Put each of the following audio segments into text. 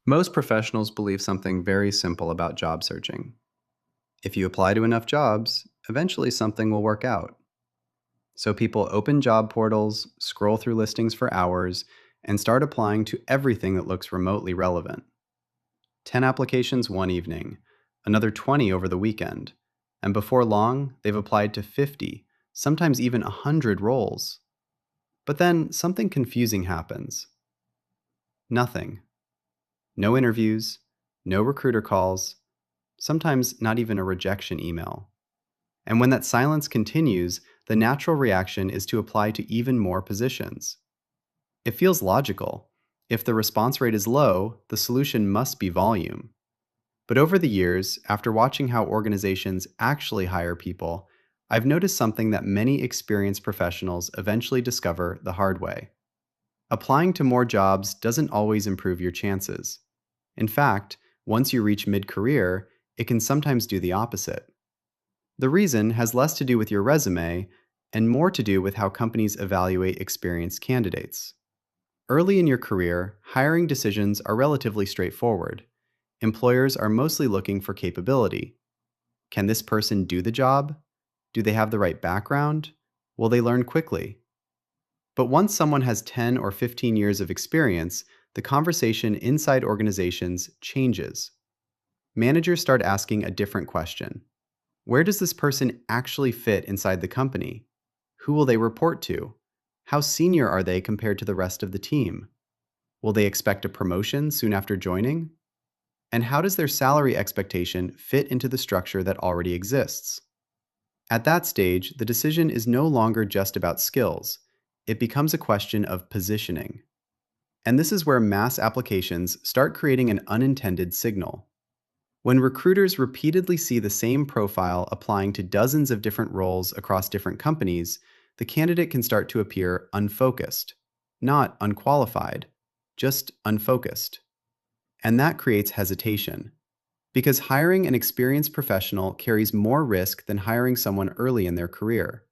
Most professionals believe something very simple about job searching. If you apply to enough jobs, eventually something will work out. So people open job portals, scroll through listings for hours, and start applying to everything that looks remotely relevant. 10 applications one evening, another 20 over the weekend, and before long, they've applied to 50, sometimes even 100 roles. But then something confusing happens. Nothing. No interviews, no recruiter calls, sometimes not even a rejection email. And when that silence continues, the natural reaction is to apply to even more positions. It feels logical. If the response rate is low, the solution must be volume. But over the years, after watching how organizations actually hire people, I've noticed something that many experienced professionals eventually discover the hard way. Applying to more jobs doesn't always improve your chances. In fact, once you reach mid-career, it can sometimes do the opposite. The reason has less to do with your resume and more to do with how companies evaluate experienced candidates. Early in your career, hiring decisions are relatively straightforward. Employers are mostly looking for capability. Can this person do the job? Do they have the right background? Will they learn quickly? But once someone has 10 or 15 years of experience, the conversation inside organizations changes. Managers start asking a different question. Where does this person actually fit inside the company? Who will they report to? How senior are they compared to the rest of the team? Will they expect a promotion soon after joining? And how does their salary expectation fit into the structure that already exists? At that stage, the decision is no longer just about skills. It becomes a question of positioning. And this is where mass applications start creating an unintended signal. When recruiters repeatedly see the same profile applying to dozens of different roles across different companies, the candidate can start to appear unfocused, not unqualified, just unfocused. And that creates hesitation, because hiring an experienced professional carries more risk than hiring someone early in their career.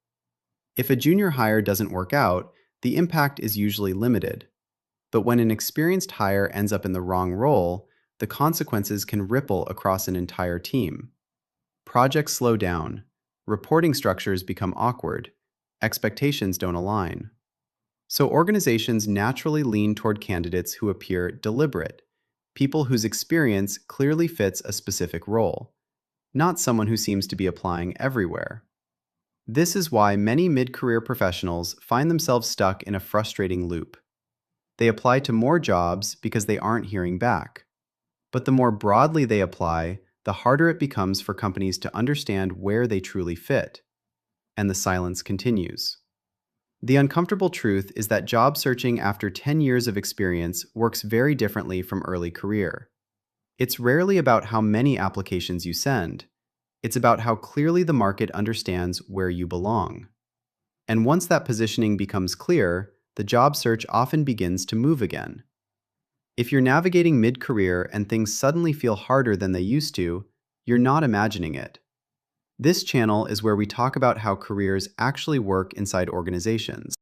If a junior hire doesn't work out, the impact is usually limited. But when an experienced hire ends up in the wrong role, the consequences can ripple across an entire team. Projects slow down, reporting structures become awkward, expectations don't align. So organizations naturally lean toward candidates who appear deliberate, people whose experience clearly fits a specific role, not someone who seems to be applying everywhere. This is why many mid-career professionals find themselves stuck in a frustrating loop. They apply to more jobs because they aren't hearing back. But the more broadly they apply, the harder it becomes for companies to understand where they truly fit. And the silence continues. The uncomfortable truth is that job searching after 10 years of experience works very differently from early career. It's rarely about how many applications you send. It's about how clearly the market understands where you belong. And once that positioning becomes clear, the job search often begins to move again. If you're navigating mid-career and things suddenly feel harder than they used to, you're not imagining it. This channel is where we talk about how careers actually work inside organizations.